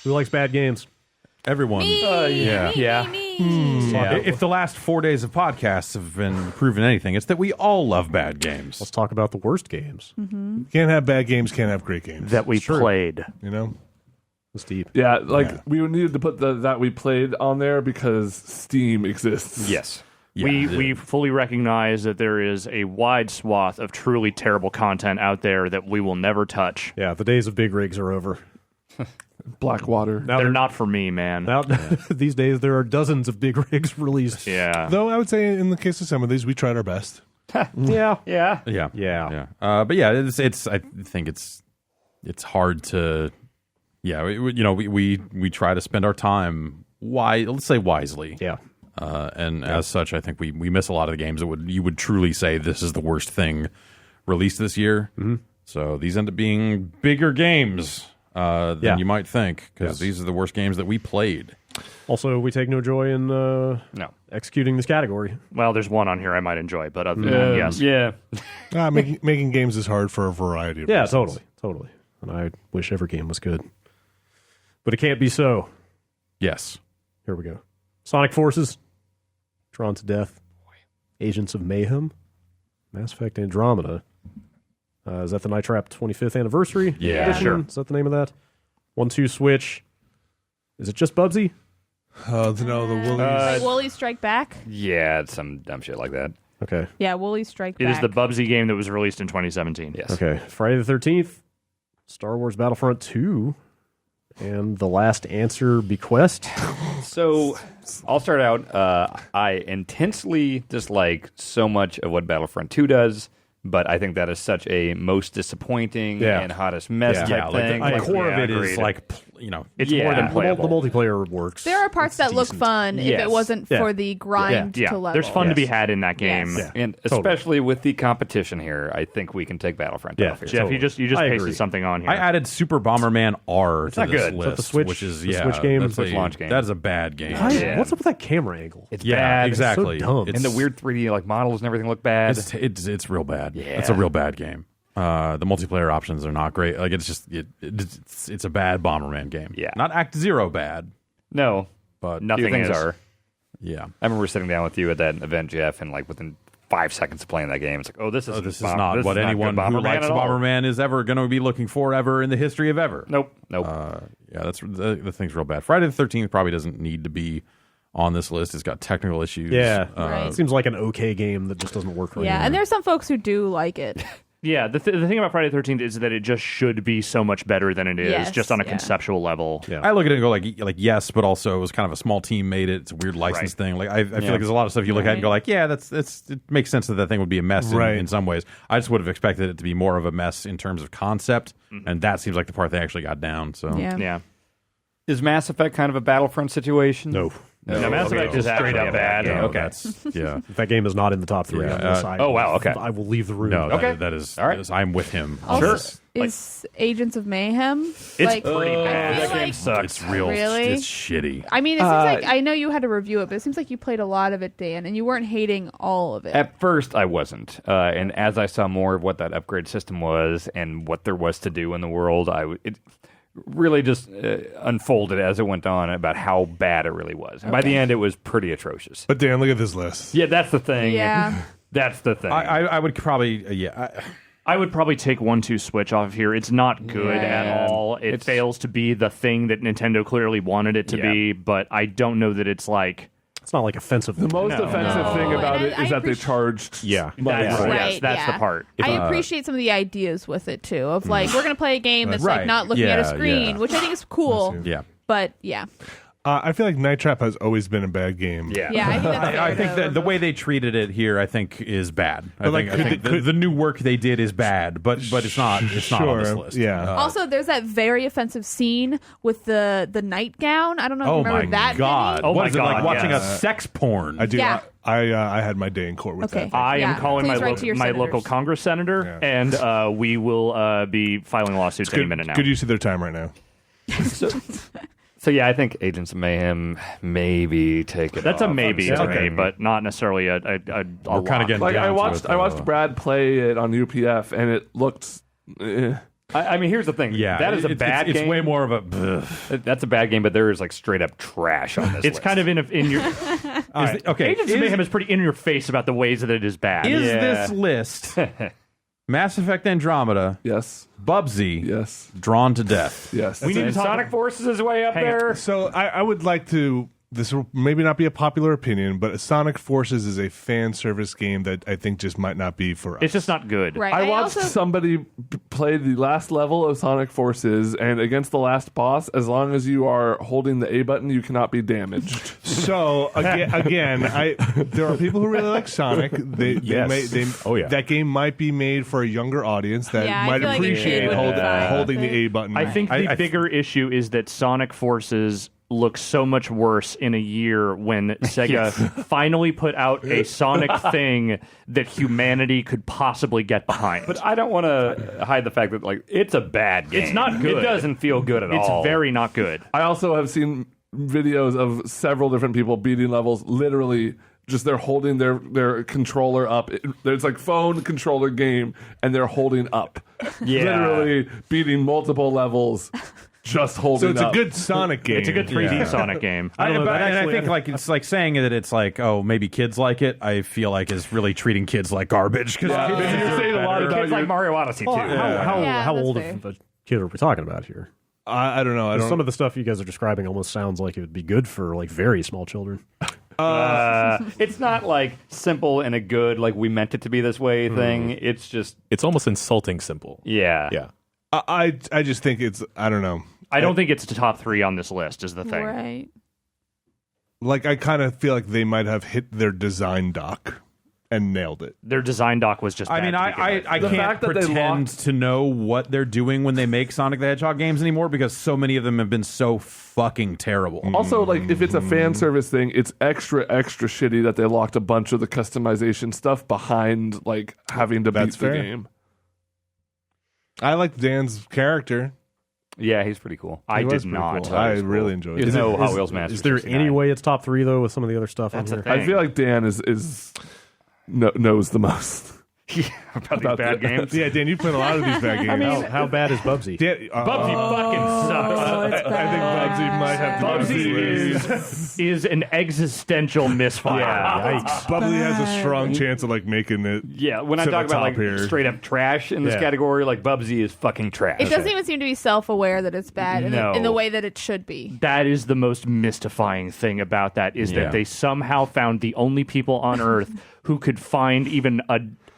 Who likes bad games? Everyone. Yeah. If the last 4 days of podcasts have been proven anything, it's that we all love bad games. Let's talk about the worst games. Can't have bad games, can't have great games. That we played. You know? That's deep. Yeah, we needed to put that we played on there because Steam exists. Yes. Yeah, we fully recognize that there is a wide swath of truly terrible content out there that we will never touch. Yeah, the days of big rigs are over. Blackwater. Now They're not for me, man. Now, these days, there are dozens of big rigs released. Yeah. Though I would say in the case of some of these, we tried our best. Yeah. Yeah. Yeah. But yeah, it's. I think it's hard to. Yeah, we try to spend our time let's say wisely. Yeah. And as such, I think we miss a lot of the games that you would truly say this is the worst thing released this year. Mm-hmm. So these end up being bigger games than you might think, because these are the worst games that we played. Also, we take no joy in executing this category. Well, there's one on here I might enjoy, but other than that, yes. Yeah. Making games is hard for a variety of reasons. Totally. And I wish every game was good. But it can't be so. Yes. Here we go. Sonic Forces, Drawn to Death, Agents of Mayhem, Mass Effect Andromeda. Is that the Night Trap 25th anniversary? Yeah, edition? sure. Is that the name of that? 1-2 Switch. Is it just Bubsy? No, the Woolies. Like Woolies Strike Back? Yeah, it's some dumb shit like that. Okay. Yeah, Woolies Strike It Back. is the Bubsy game that was released in 2017. Yes. Okay. Friday the 13th, Star Wars Battlefront 2, and The Last Answer Bequest. So I'll start out. I intensely dislike so much of what Battlefront 2 does, but I think that is such a most disappointing and hottest mess type thing. The core of it agreed. is it's more than The playable. multiplayer works. There are parts that look fun if it wasn't for the grind to level. There's fun to be had in that game. Yes. And especially with the competition here, I think we can take Battlefront off here. Totally. Jeff, you just I pasted agree. something on here. I added Super Bomberman R to not this good. list, Is that the Switch- which is the Switch game? that's Switch launch game. That is a bad game. Why- What's up with that camera angle? It's Yeah, bad. exactly. It's so dumb. And the weird 3D models and everything look bad. It's real bad. Yeah. It's a real bad game. The multiplayer options are not great. Like it's just it's a bad Bomberman game. Yeah. Not Act Zero bad, No, but nothing things is. are. Yeah. I remember sitting down with you at that event, Jeff, and within 5 seconds of playing that game, it's like, this is not what anyone who likes Bomberman is ever going to be looking for ever in the history of ever. Nope. That's the thing's real bad. Friday the 13th probably doesn't need to be on this list. It's got technical issues. Yeah. Right. It seems like an okay game that just doesn't work right. Yeah, and there's some folks who do like it. Yeah, the thing about Friday the 13th is that it just should be so much better than it is, Yes, just on a yeah. conceptual level. Yeah. I look at it and go like yes, but also it was kind of a small team made it. It's a weird license thing. Like I feel like there's a lot of stuff you look at and go like, yeah, it makes sense that thing would be a mess in some ways. I just would have expected it to be more of a mess in terms of concept, and that seems like the part they actually got down. So Yeah. Is Mass Effect kind of a Battlefront situation? No. No, Mass Effect is straight up bad. No, Okay. If that game is not in the top 3 Yeah, on this, wow, okay. I will leave the room. no, Okay. that is All right. I'm with him. Also, Sure. is Agents of Mayhem? It's like, pretty bad. I feel That game like- sucks. It's real. Really? It's shitty. I mean, it seems like I know you had to review it, but it seems like you played a lot of it, Dan, and you weren't hating all of it. At first, I wasn't. And as I saw more of what that upgrade system was and what there was to do in the world, it really just unfolded as it went on about how bad it really was. And by the end, it was pretty atrocious. But Dan, look at this list. Yeah, that's the thing. Yeah. That's the thing. I would probably I would probably take 1-2 Switch off of here. It's not good Yeah. at all. It fails to be the thing that Nintendo clearly wanted it to be, but I don't know that it's like... It's not like offensive. The most offensive thing about And it I is that they appreciate- charged. Yeah. money That's, for it. Right, that's the part. I appreciate some of the ideas with it, too, of like, we're going to play a game that's like Right. not looking at a Yeah, screen, yeah. which I think is cool. yeah. But, yeah. I feel like Night Trap has always been a bad game. Yeah, I think that's fair, I think though. that the way they treated it here, I think, is bad. I like, think the new work they did is bad, but it's not. It's not on this Sure, list. yeah. Also, there's that very offensive scene with the nightgown. I don't know if you Oh remember my that. god! Vinny? Oh What my is it like God, watching yes. a sex porn? I do. Yeah. I had my day in court with Okay. that. I Yeah. am calling Please write to your my senators. local Congress senator, and we will be filing lawsuits any minute now. Good use of their time right now. So yeah, I think Agents of Mayhem maybe take it. That's off. a maybe I'm to saying, me. but not necessarily a We're kind lock. of getting Like down I to watched it, I watched Brad play it on UPF, and it looked. I mean, here's the thing. Yeah, that is a bad game. It's way more of a. That's a bad game, but there is like straight up trash on this. It's list. kind of in your. Okay, Agents of Mayhem is pretty in your face about the ways that it is bad. Is this list Mass Effect Andromeda, Yes. Bubsy, Yes. Drawn to Death? Yes. We need to talk. Sonic Forces is way up Hang on. there. So I would like to. This will maybe not be a popular opinion, but Sonic Forces is a fan service game that I think just might not be for us. It's just not good. Right. I watched also, somebody play the last level of Sonic Forces, and against the last boss, as long as you are holding the A button, you cannot be damaged. So again, there are people who really like Sonic. Oh, yeah. That game might be made for a younger audience that Yeah, I might feel like a kid appreciate would be fine holding with the it. A button. I think the bigger issue is that Sonic Forces looks so much worse in a year when Sega finally put out a Sonic thing that humanity could possibly get behind. But I don't want to hide the fact that like it's a bad game. It's not good. It doesn't feel good at It's all. very not good. I also have seen videos of several different people beating levels literally just they're holding their controller up. There's like phone controller game and they're holding up. Yeah. Literally beating multiple levels just holding so. It's up. a good Sonic game. It's a good 3D Sonic game. I know, that actually- think like it's like saying that it's like, oh, maybe kids like it. I feel like is really treating kids like garbage. Because You're saying a lot about Kids like Mario Odyssey too. Yeah, How that's old fair. of a kid are we talking about here? I don't know. I don't. Some of the stuff you guys are describing almost sounds like it would be good for like very small children. It's not like simple and a good like we meant it to be this way thing. It's just It's almost insulting simple. yeah. I just think it's. I don't know. I don't think it's the top 3 on this list is the thing. right. Like I kind of feel like they might have hit their design doc and nailed it. Their design doc was just I bad mean, to begin with. I The can't fact that they pretend locked- to know what they're doing when they make Sonic the Hedgehog games anymore because so many of them have been so fucking terrible. Also, like, if it's a fan service thing, it's extra shitty that they locked a bunch of the customization stuff behind, like, having to beat That's the fair. game. I like Dan's character. Yeah, he's pretty cool. I He was did pretty not. cool. I really enjoyed it. Is no Hot Wheels Masters. Is there 69. any way it's top 3 though with some of the other stuff That's on the here? thing. I feel like Dan knows the most. about these bad games. Yeah, Dan, you played a lot of these bad games. How bad is Bubsy? Dan, Bubsy fucking sucks. it's I think Bubsy might have to go to this list. Bubsy is an existential misfire. Yeah. Bubsy has a strong chance of like making it. Yeah, when I to talk the about top like here. straight up trash in this Yeah. category, like Bubsy is fucking trash. It doesn't even seem to be self-aware that it's bad No. in the way that it should be. That is the most mystifying thing about that is Yeah. that they somehow found the only people on Earth who could find even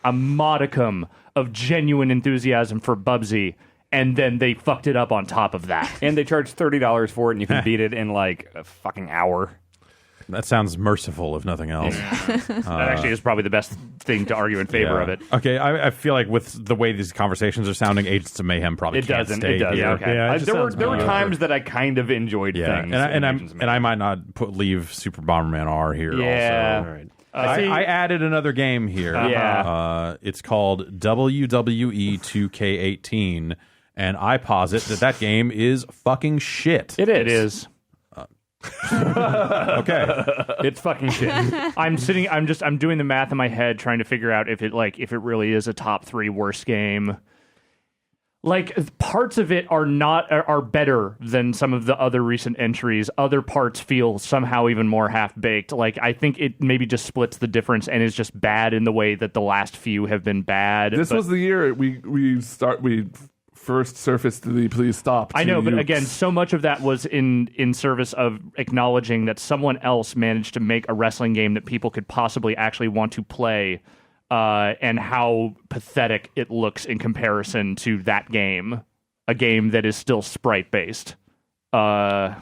a modicum of genuine enthusiasm for Bubsy, and then they fucked it up on top of that. And they charge $30 for it, and you can beat it in like a fucking hour. That sounds merciful, if nothing else. That actually is probably the best thing to argue in favor of it. Okay, I feel like with the way these conversations are sounding, Agents of Mayhem probably It can't doesn't. stay It doesn't. here. Okay. Yeah, it just there were sounds times that I kind of enjoyed Yeah, things. and I might not leave Super Bomberman R here. Yeah. Also. All right. I added another game here. Yeah. It's called WWE 2K18, and I posit that game is fucking shit. It is. It is. Okay. It's fucking shit. I'm doing the math in my head trying to figure out if it really is a top 3 worst game. Like parts of it are better than some of the other recent entries. Other parts feel somehow even more half-baked. Like I think it maybe just splits the difference and is just bad in the way that the last few have been bad. This was the year we first surfaced the please stop. I know, to but you. again, so much of that was in service of acknowledging that someone else managed to make a wrestling game that people could possibly actually want to play, and how pathetic it looks in comparison to that game, a game that is still sprite based. Oh, I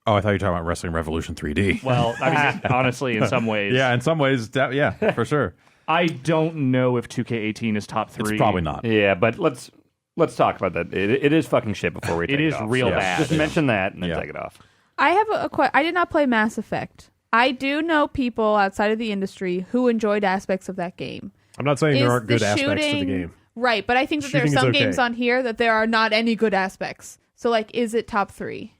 thought you were talking about Wrestling Revolution 3D. Well, I mean, honestly, in some ways, Yeah, in some ways, yeah, for sure. I don't know if 2K18 is top 3. It's probably not. Yeah, but let's talk about that. It is fucking shit before we take it is off. real So bad. Just mention that and then Yeah. take it off. I have I did not play Mass Effect. I do know people outside of the industry who enjoyed aspects of that game. I'm not saying there Is aren't good the aspects to the shooting- game. Right, but I think that there are Shooting is some okay. games on here that there are not any good aspects. So, like, is it top 3?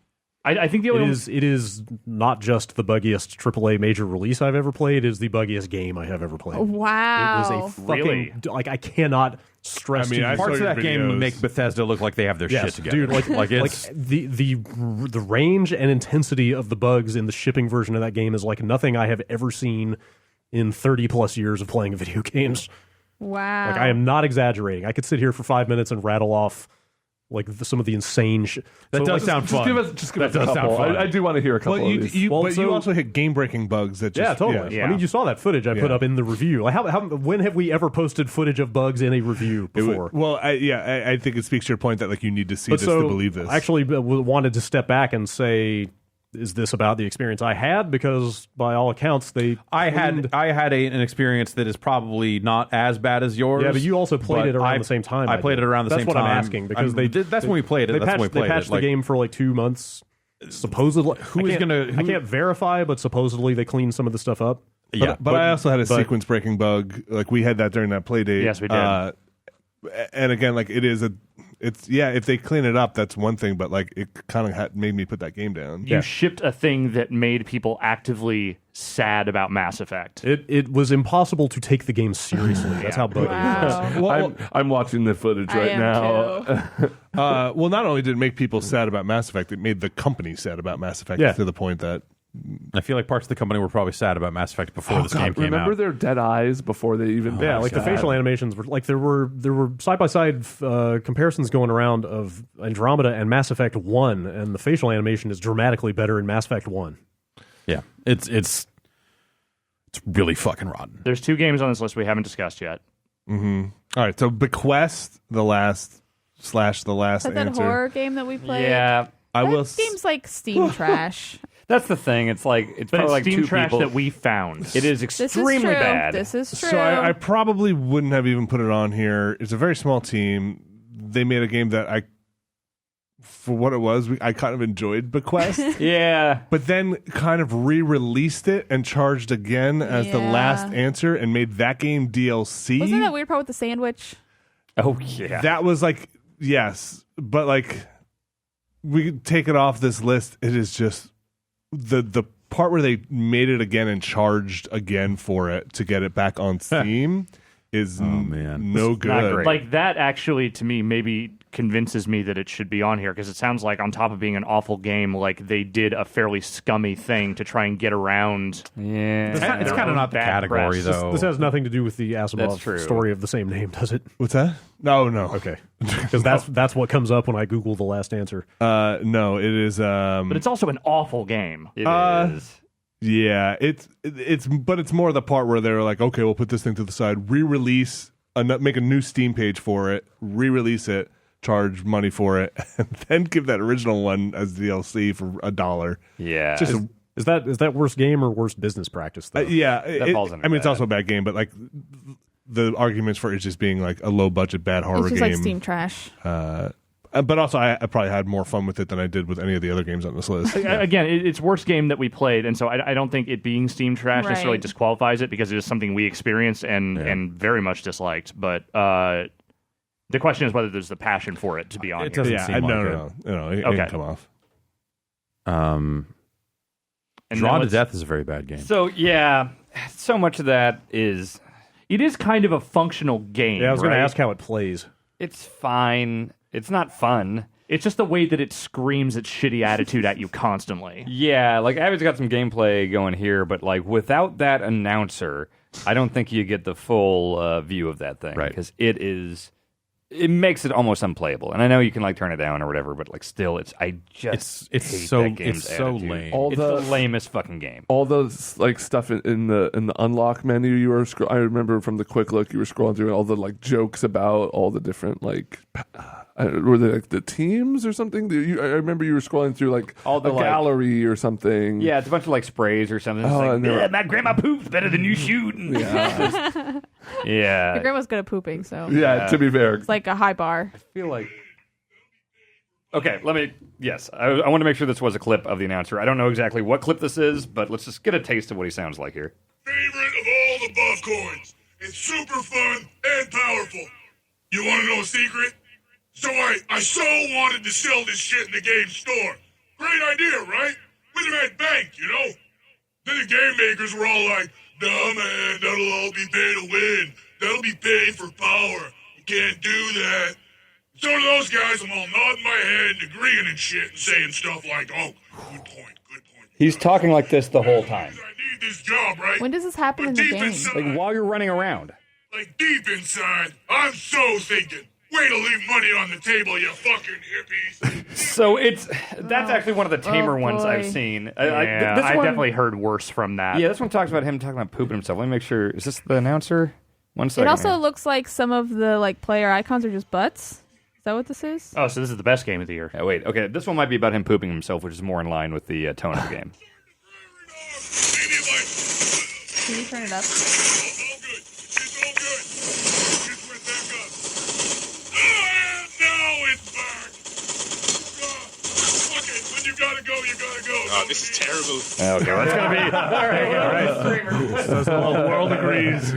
I think the only It is not just the buggiest AAA major release I've ever played. It is the buggiest game I have ever played. Wow. It was a fucking Really? like I cannot stress. I Parts of saw your that game videos. make Bethesda look like they have their shit together. Dude, like it's the range and intensity of the bugs in the shipping version of that game is like nothing I have ever seen in 30 plus years of playing video games. Wow. Like I am not exaggerating. I could sit here for 5 minutes and rattle off like some of the insane shit. that does sound Just fun. give us That a does sound couple. fun. I do want to hear a couple Well, of these. you so- also hit game-breaking bugs that just... Yeah, totally. Yeah. I mean, you saw that footage I put Yeah. up in the review. Like, when have we ever posted footage of bugs in a review before? I think it speaks to your point that like you need to see But this so to believe this. I actually wanted to step back and say, is this about the experience I had? Because by all accounts, I had an experience that is probably not as bad as yours. Yeah, but you also played but it around the same time. I played did. it around the That's same what time. I'm asking because that's when we played it. They That's patched, when we played they patched it. the Like, game for like 2 months. Supposedly, I can't verify, but supposedly they cleaned some of the stuff up. Yeah, but I also had a sequence breaking bug. Like we had that during that play date. Yes, we did. And again, like if they clean it up, that's one thing. But like it kind of made me put that game down. You shipped a thing that made people actively sad about Mass Effect. It was impossible to take the game seriously. That's how buggy it was. Wow. I'm watching the footage I right am now. too. Well, not only did it make people sad about Mass Effect, it made the company sad about Mass Effect Yeah. to the point that I feel like parts of the company were probably sad about Mass Effect before this game came Remember out. their dead eyes before they even... Yeah, like the facial animations were like there were side by side comparisons going around of Andromeda and Mass Effect 1, and the facial animation is dramatically better in Mass Effect 1. Yeah, it's really fucking rotten. There's 2 games on this list we haven't discussed yet. all right. So Bequest, the last Is that answer. horror game that we played? Yeah, I That will. seems like Steam trash. that's the thing. It's like it's But probably it's like Steam 2 trash people. that we found. It is This extremely is true. bad. This is true. So I probably wouldn't have even put it on here. It's a very small team. They made a game that for what it was, I kind of enjoyed Bequest. Yeah, But then kind of re-released it and charged again as the Yeah. last answer and made that game DLC. Wasn't that weird part with the sandwich? oh yeah. That was like, yes, but like we take it off this list. It is just the part where they made it again and charged again for it to get it back on Steam is man. no not good. great. Like that actually to me maybe convinces me that it should be on here because it sounds like on top of being an awful game, like they did a fairly scummy thing to try and get around. yeah. It's their kind of own not the bad category, press. though. This has nothing to do with the That's Asimov true. story of the same name, does it? What's that? No. Okay, because that's what comes up when I Google the last answer. No, it is. But it's also an awful game. It is. Yeah, but it's more the part where they're like, okay, we'll put this thing to the side, re-release, make a new Steam page for it, re-release it, charge money for it, and then give that original one as DLC for $1. Yeah. Just Is that worst game or worst business practice? Though? yeah, falls under I mean, it's that. also a bad game, but like the arguments for it just being like a low budget bad horror It's just game. like Steam trash. But also, I probably had more fun with it than I did with any of the other games on this list. Again, it's worst game that we played, and so I don't think it being Steam trash necessarily Right. disqualifies it because it is something we experienced and very much disliked. But the question is whether there's the passion for it to be on It here. doesn't Yeah, seem like it. no, it Okay. can come off. And Drawn then to let's- Death is a very bad game. So yeah, so much of that is It is kind of a functional game. Yeah, I was going right? to ask how it plays. it's fine. It's not fun. It's just the way that it screams its shitty attitude at you constantly. Yeah, like Abby's got some gameplay going here, but like without that announcer, I don't think you get the full view of that thing. Right. Because it makes it almost unplayable. And I know you can like turn it down or whatever, but like still, I just It's hate so- that game's it's so attitude. lame. All It's the- the lamest fucking game. All those like stuff in the unlock menu you were I remember from the quick look you were scrolling through all the like jokes about all the different like were they like the teams or something? I remember you were scrolling through like All the, a like- gallery or something. Yeah, it's a bunch of like sprays or something. It's Oh, like, and they're- "Yeah, my grandma poops better than you shooting. Yeah. Yeah. Your grandma's good at pooping, so Yeah, to be fair. it's like a high bar. I feel like. Okay, Yes, I want to make sure this was a clip of the announcer. I don't know exactly what clip this is, but let's just get a taste of what he sounds like here. Favorite of all the buff coins. It's super fun and powerful. You want to know a secret? So I so wanted to sell this shit in the game store. Great idea, right? With a mad bank, you know? Then the game makers were all like, nah man, that'll all be pay to win. That'll be paid for power. can't do that. So to those guys, I'm all nodding my head and agreeing and shit and saying stuff like, oh, good point. He's talking like this the whole time. I need this job, right? When does this happen But in the deep game? inside, Like while you're running around. like deep inside, I'm so thinking, way to leave money on the table, you fucking hippies. So that's actually one of the tamer ones boy. I've seen. Yeah, This I one- definitely heard worse from that. Yeah, this one talks about him talking about pooping himself. Let me make sure. Is this the announcer? One It second. also here. looks like some of the like player icons are just butts. Is that what this is? Oh, so this is the best game of the year. Yeah, wait. Okay, this one might be about him pooping himself, which is more in line with the tone of the game. Maybe like, Can you turn it up? all good. It's all good. Just went back up. And now it's back. Fuck it. When you gotta go, you gotta go. Oh, this is terrible. Okay, that's gonna be The whole world agrees.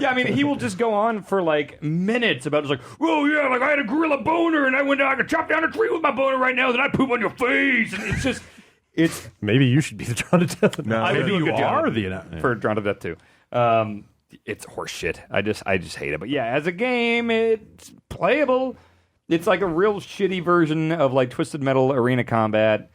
Yeah, I mean, he will just go on for like minutes about just like, oh yeah, like I had a gorilla boner and I went down, I could chop down a tree with my boner right now, then I poop on your face, and it's just, it's. Maybe you should be the Drawn to Death. No, I would do a you good job are the for Drawn to Death too. It's horseshit. I just hate it. But yeah, as a game, it's playable. It's like a real shitty version of like Twisted Metal Arena Combat.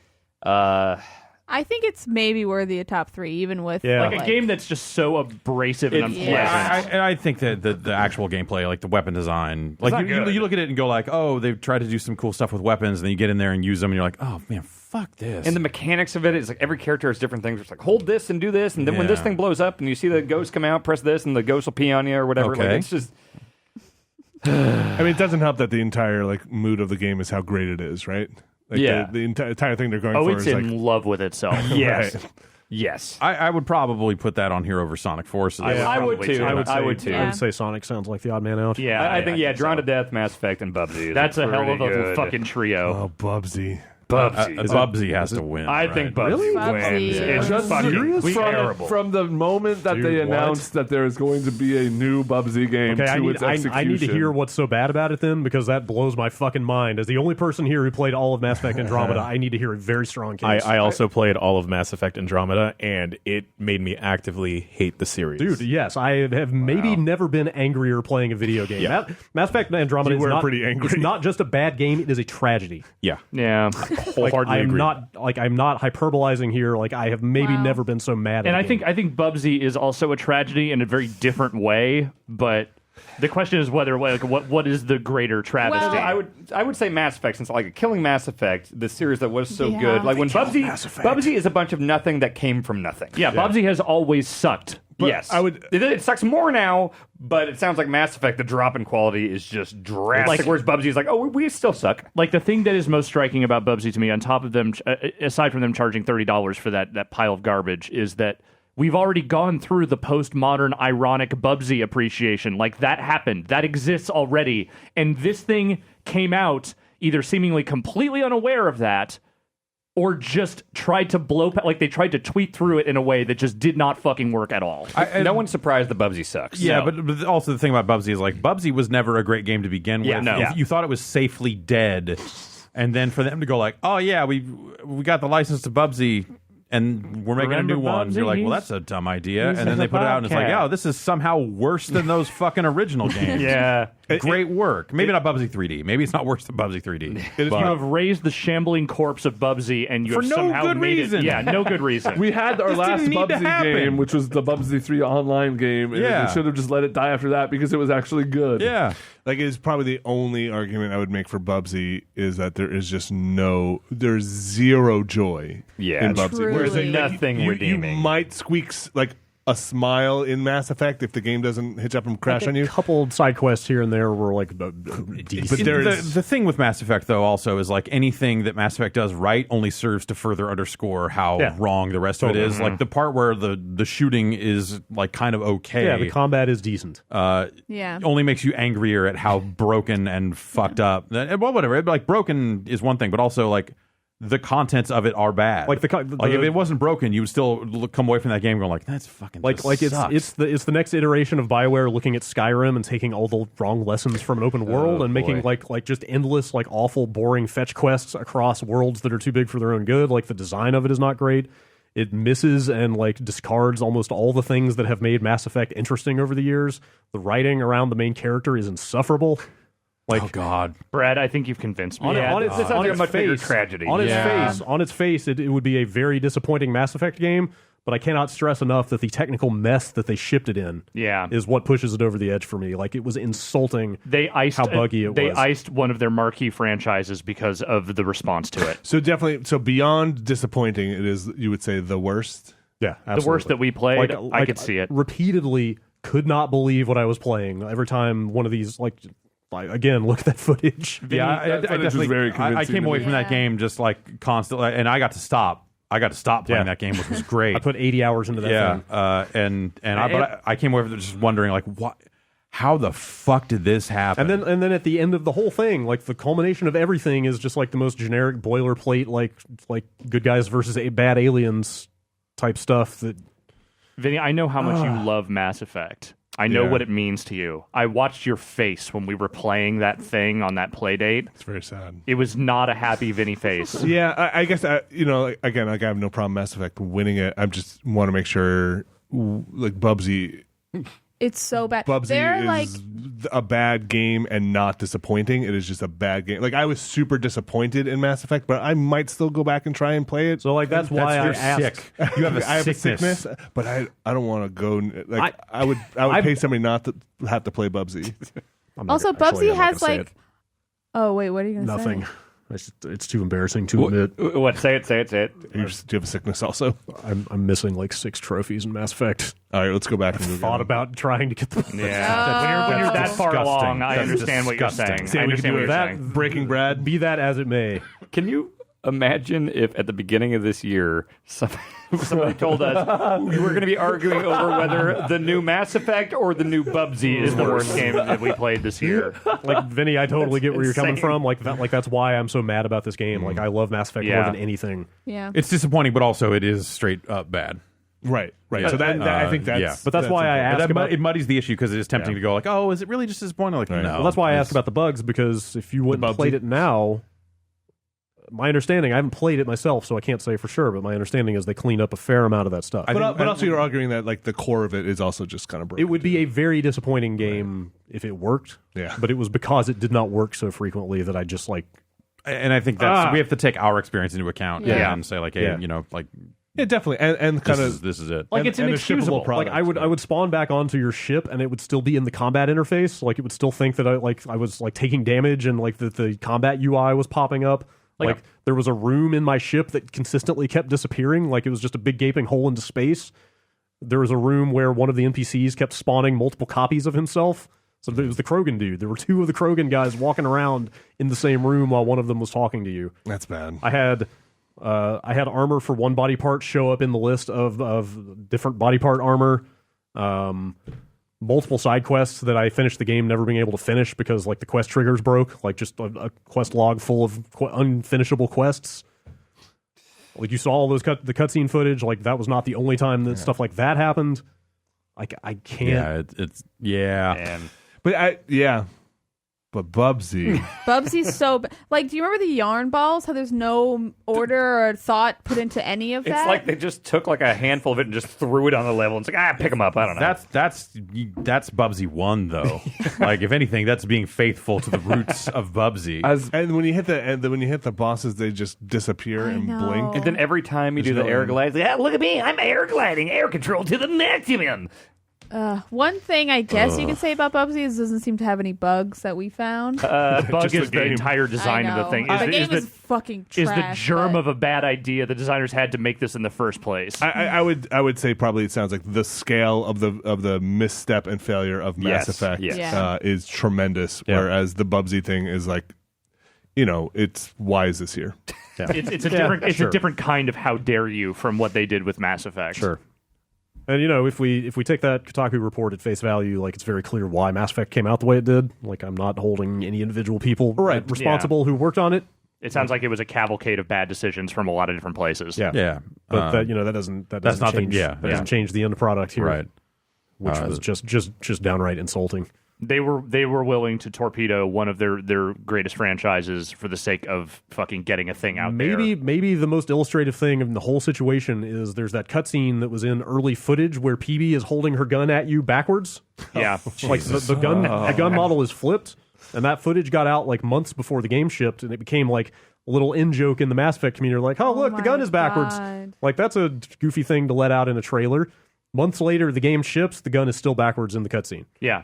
I think it's maybe worthy of top 3, even with Yeah. Like a game that's just so abrasive and It's- unpleasant. And I think that the actual gameplay, like the weapon design, like not you good. look at it and go like, oh, they've tried to do some cool stuff with weapons, and then you get in there and use them, and you're like, oh man, fuck this. And the mechanics of it is like every character has different things. It's like hold this and do this, and then when this Yeah. thing blows up and you see the ghost come out, press this, and the ghost will pee on you or whatever. Like, Okay. it's just I mean, it doesn't help that the entire like mood of the game is how great it is, right? Like, Yeah. the entire thing they're going Oh, for it's is in like love with itself. yes, Right. yes. I would probably put that on here over Sonic Forces. I would probably too. too. I I would too. Yeah. would say Sonic sounds like the odd man out. Yeah, I think Drawn so. to Death, Mass Effect, and Bubsy. That's a hell of a pretty good. fucking trio. oh, Bubsy. Bubsy. Bubsy has to win. I right? think Bubsy Bubsy. wins. It's Just fucking terrible. from the moment that Dude, they what? announced that there is going to be a new Bubsy game Okay, to its I execution. need to hear what's so bad about it then, because that blows my fucking mind. As the only person here who played all of Mass Effect Andromeda, I need to hear a very strong case. I also played all of Mass Effect Andromeda, and it made me actively hate the series. Dude, yes, I have maybe never been angrier playing a video game. Yeah. Mass Effect Andromeda You is were not pretty angry. It's not just a bad game; it is a tragedy. Yeah. Yeah. Wholeheartedly agree. I'm not hyperbolizing here. Like I have maybe Wow. never been so mad. And at I a game. think Bubsy is also a tragedy in a very different way, but the question is whether like what is the greater travesty? Well, I would say Mass Effect, since like killing Mass Effect, the series that was so Yeah. good. Like when Bubsy is a bunch of nothing that came from nothing. yeah, Bubsy has always sucked. Yes, I would- It sucks more now, but it sounds like Mass Effect. The drop in quality is just drastic. Like- whereas Bubsy is like, oh, we still suck. Like the thing that is most striking about Bubsy to me, on top of them, aside from them charging $30 for that pile of garbage, is that we've already gone through the postmodern ironic Bubsy appreciation. Like that happened, that exists already, and this thing came out either seemingly completely unaware of that, or just tried to like they tried to tweet through it in a way that just did not fucking work at all. No one's surprised that Bubsy sucks. Yeah, No. but also the thing about Bubsy is like Bubsy was never a great game to begin Yeah, with. no. If you thought it was safely dead, and then for them to go like, oh yeah, we got the license to Bubsy, and we're making Remember a new one. Bubsy? You're like, well, He's- that's a dumb idea. he's And then in they the put it out, and it's like, podcast. oh, this is somehow worse than those fucking original games. Yeah. Great work. Maybe not Bubsy 3D. Maybe it's not worse than Bubsy 3D. You have raised the shambling corpse of Bubsy, and you For have no somehow good made reason. it. Yeah, no good reason. We had our This last didn't need to Bubsy happen. game, which was the Bubsy 3 online game, and Yeah. they should have just let it die after that because it was actually good. Yeah. Like, it's probably the only argument I would make for Bubsy is that there's zero joy Yeah, in Bubsy. truly. Whereas like, Nothing you redeeming. might squeak like a smile in Mass Effect if the game doesn't hitch up and crash on you. a couple side quests here and there were like decent. But there is the thing with Mass Effect, though, also is like anything that Mass Effect does right only serves to further underscore how Yeah. wrong the rest of it is. Like the part where the shooting is like kind of okay. yeah, the combat is decent. Yeah. Only makes you angrier at how broken and fucked up. Well, whatever. Like broken is one thing, but also like the contents of it are bad. Like if it wasn't broken, you would still come away from that game going like, that's fucking just sucks. it's the next iteration of BioWare looking at Skyrim and taking all the wrong lessons from an open world and making like just endless like awful boring fetch quests across worlds that are too big for their own good. Like the design of it is not great. It misses and like discards almost all the things that have made Mass Effect interesting over the years. The writing around the main character is insufferable. Like, oh God, Brad, I think you've convinced me. This sounds like a much bigger tragedy. On its face, it would be a very disappointing Mass Effect game. But I cannot stress enough that the technical mess that they shipped it in is what pushes it over the edge for me. Like, it was insulting how buggy it was. They iced one of their marquee franchises because of the response to it. So definitely, beyond disappointing, it is, you would say, the worst? Yeah, absolutely. The worst that we played, I could see it. Repeatedly could not believe what I was playing. Every time one of these, again, look at that footage. Yeah, I definitely, very convincing. I came away from that game just like constantly, and I got to stop playing that game, which was great. I put 80 hours into that thing. But I came away from it just wondering, like, what? How the fuck did this happen? And then at the end of the whole thing, like the culmination of everything is just like the most generic boilerplate, like good guys versus bad aliens type stuff. That Vinny, I know how much you love Mass Effect. I know what it means to you. I watched your face when we were playing that thing on that play date. It's very sad. It was not a happy Vinny face. Yeah, I guess, again, I have no problem Mass Effect winning it. I just want to make sure, like, Bubsy... It's so bad. Bubsy is a bad game and not disappointing. It is just a bad game. Like, I was super disappointed in Mass Effect, but I might still go back and try and play it. So, like, that's why I asked. Sick. You have a sickness. But I don't want to go. Like, I would pay somebody not to have to play Bubsy. Also, Bubsy has like. Oh wait, what are you gonna say? Nothing. It's too embarrassing to admit. What? Say it. Do you have a sickness also? I'm missing like 6 trophies in Mass Effect. All right, let's go back. I thought about trying to get the. Yeah, when you're that far disgusting. along, I understand what you're saying. I understand what you're saying. Breaking Brad. Be that as it may. Can you imagine if at the beginning of this year somebody told us we were going to be arguing over whether the new Mass Effect or the new Bubsy Is the worst game that we played this year. Like, Vinny, I totally get where you're coming from. Like that's why I'm so mad about this game. Like, I love Mass Effect more than anything. Yeah, It's disappointing, but also it is straight up bad. Right. So that I think that's. But that's why I asked about. It muddies the issue because it is tempting to go like, oh, is it really just disappointing? Like, no. Well, that's why I asked about the bugs, because if you wouldn't have played it now, my understanding, I haven't played it myself, so I can't say for sure, but my understanding is they clean up a fair amount of that stuff. But also you're arguing that like the core of it is also just kind of broken. It would be a very disappointing game if it worked. Yeah. But it was because it did not work so frequently that I just like. And I think that's we have to take our experience into account and say like, hey, like. Yeah, definitely, and kind of this is it. Like, it's inexcusable. Like, I would spawn back onto your ship, and it would still be in the combat interface. Like, it would still think that I was like taking damage, and like the combat UI was popping up. Like there was a room in my ship that consistently kept disappearing. Like, it was just a big gaping hole into space. There was a room where one of the NPCs kept spawning multiple copies of himself. So it was the Krogan dude. There were 2 of the Krogan guys walking around in the same room while one of them was talking to you. That's bad. I had armor for one body part show up in the list of different body part armor. Multiple side quests that I finished the game never being able to finish because like the quest triggers broke. Like just a quest log full of unfinishable quests. Like, you saw all those the cutscene footage. Like, that was not the only time that stuff like that happened. Like, I can't. But Bubsy. Bubsy's so like, do you remember the yarn balls? How there's no order or thought put into any of that? It's like they just took like a handful of it and just threw it on the level. It's like, pick them up. I don't know. That's Bubsy 1 though. Like, if anything, that's being faithful to the roots of Bubsy. And when you hit the bosses, they just disappear and blink. And then every time you do the air glide, like, look at me, I'm air gliding, air control to the maximum. One thing I guess you can say about Bubsy is it doesn't seem to have any bugs that we found. Bug is the entire design of the thing. The game is fucking trash. Is the germ of a bad idea the designers had to make this in the first place. I would say probably it sounds like the scale of the misstep and failure of Mass Effect is tremendous, whereas the Bubsy thing is like, it's why is this here? Yeah. It's a different kind of how dare you from what they did with Mass Effect. Sure. And if we take that Kotaku report at face value, like, it's very clear why Mass Effect came out the way it did. Like, I'm not holding any individual people responsible who worked on it. It sounds like it was a cavalcade of bad decisions from a lot of different places. Yeah. But that doesn't change the end product here, right? Which was just downright insulting. They were willing to torpedo one of their greatest franchises for the sake of fucking getting a thing out there. Maybe the most illustrative thing in the whole situation is there's that cutscene that was in early footage where PB is holding her gun at you backwards. Yeah. Like the gun model is flipped, and that footage got out like months before the game shipped, and it became like a little in-joke in the Mass Effect community. Like, oh look, the gun is backwards. God. Like, that's a goofy thing to let out in a trailer. Months later, the game ships, the gun is still backwards in the cutscene. Yeah.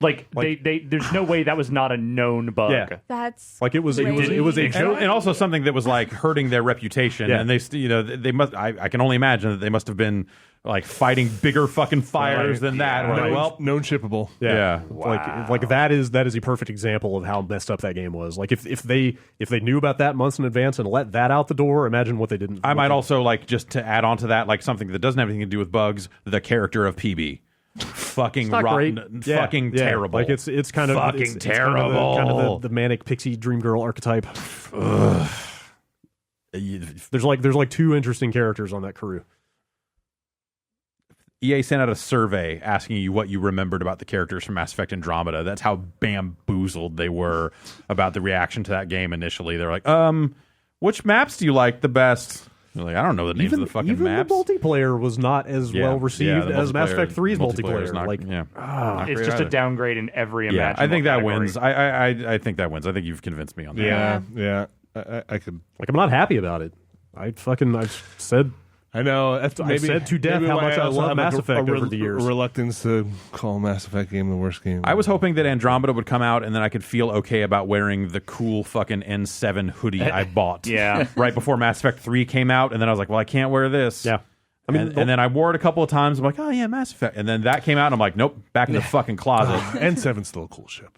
Like there's no way that was not a known bug. Yeah. That's Like, it was a joke. And also something that was like hurting their reputation, Yeah. and they must. I can only imagine that they must have been like fighting bigger fucking fires than that. And they're, well, known shippable. yeah. Like that is a perfect example of how messed up that game was. Like, if they knew about that months in advance and let that out the door, imagine what they didn't. I might also like, just to add on to that, like something that doesn't have anything to do with bugs, the character of PB. Fucking not rotten, great. fucking Yeah. terrible. Like, it's kind of fucking it's terrible. Kind of the manic pixie dream girl archetype. There's like two interesting characters on that crew. EA sent out a survey asking you what you remembered about the characters from Mass Effect Andromeda. That's how bamboozled they were about the reaction to that game initially. They're like, which maps do you like the best? They're like, I don't know the names of the fucking maps. The multiplayer was not as well received the as Mass multiplayer- Effect 3's multiplayer. is not- like, not It's great just a either. downgrade in every Yeah, imaginable I think that category. wins. I think that wins. I think you've convinced me on that. Yeah. I could. like, I'm not happy about it. I've said I know. That's I've said to death how why much I also love have, Mass Effect over the a years. reluctance to call Mass Effect game the worst game. I was hoping that Andromeda would come out and then I could feel okay about wearing the cool fucking N7 hoodie I bought. Yeah. Right before Mass Effect 3 came out, and then I was like, well, I can't wear this. Yeah. I mean, and then I wore it a couple of times. I'm like, oh yeah, Mass Effect. And then that came out, and I'm like, nope, back in the fucking closet. N7's still a cool ship.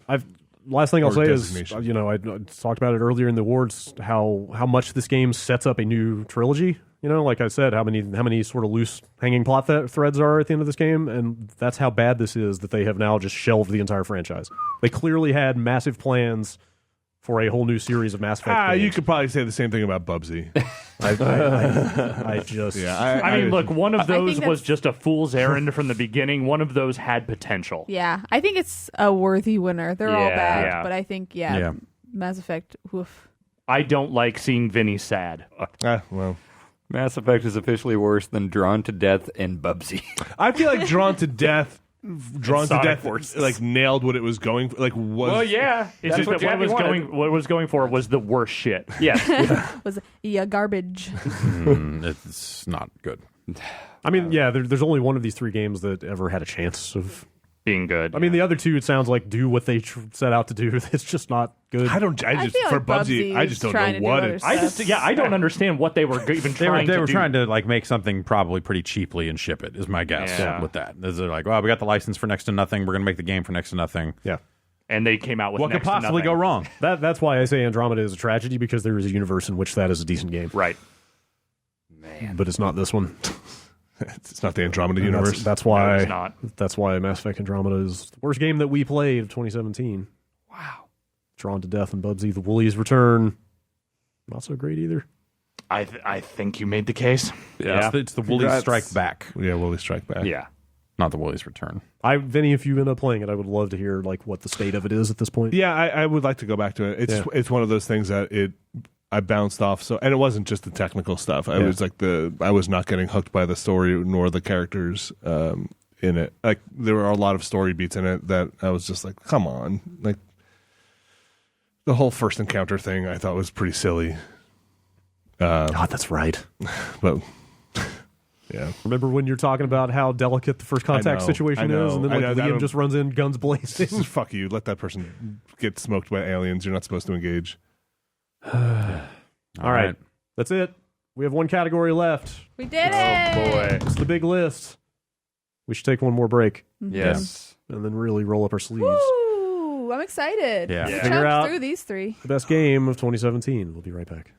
last thing I'll Or say is, designation. I talked about it earlier in the awards, how much this game sets up a new trilogy. You know, like I said, how many sort of loose hanging plot threads are at the end of this game, and that's how bad this is that they have now just shelved the entire franchise. They clearly had massive plans for a whole new series of Mass Effect games. You could probably say the same thing about Bubsy. I just... Yeah, I mean, look, one of I think those was just a fool's errand from the beginning. One of those had potential. Yeah, I think it's a worthy winner. They're all Yeah. bad, Yeah. but I think, Yeah. Mass Effect, woof. I don't like seeing Vinny sad. Well, Mass Effect is officially worse than Drawn to Death and Bubsy. I feel like Drawn to Death, Sonic Forces. like nailed what it was going for. Like was Well, yeah, it's just what that Jackie what it was going for was the worst shit. Yes, Was garbage. It's not good. I mean, yeah, there's only one of these three games that ever had a chance of... being good. I mean, the other two, it sounds like, do what they set out to do. It's just not good. I just feel for like Bubsy, Bubsy I is just don't trying know to do what other it's. stuff. I don't understand what they were even They were, trying they to were do. trying to like make something probably pretty cheaply and ship it, is my guess. Yeah. With that, is they're like, well, we got the license for next to nothing. We're gonna make the game for next to nothing. Yeah. and they came out with What could next to possibly nothing. go wrong? That's why I say Andromeda is a tragedy, because there is a universe in which that is a decent game. Right. But it's not this one. It's not the Andromeda And universe. That's No, why it's not. That's why Mass Effect Andromeda is the worst game that we played of 2017. Wow. Drawn to Death and Bubsy, The Woolies Return. Not so great either. I think you made the case. Yeah, it's the Woolies Congrats. Strike Back, Yeah, Woolly Strike Back. Yeah. not the Woolies Return. Vinny, if you end up playing it, I would love to hear like what the state of it is at this point. Yeah, I would like to go back to it. It's one of those things that I bounced off. So, and it wasn't just the technical stuff. I was like I was not getting hooked by the story nor the characters in it. Like there were a lot of story beats in it that I was just like, come on, like the whole first encounter thing I thought was pretty silly. God, that's right. But yeah, Remember when you're talking about how delicate the first contact know, situation I know. is, and then I like know, I Liam don't- just runs in, guns blazing. fuck you. Let that person get smoked by aliens. You're not supposed to engage. All right, that's it. We have one category left. We did it! It's the big list. We should take one more break Yes. and then really roll up our sleeves. Woo! I'm excited. Yeah. We Figure chunked out- through these three. The best game of 2017. We'll be right back.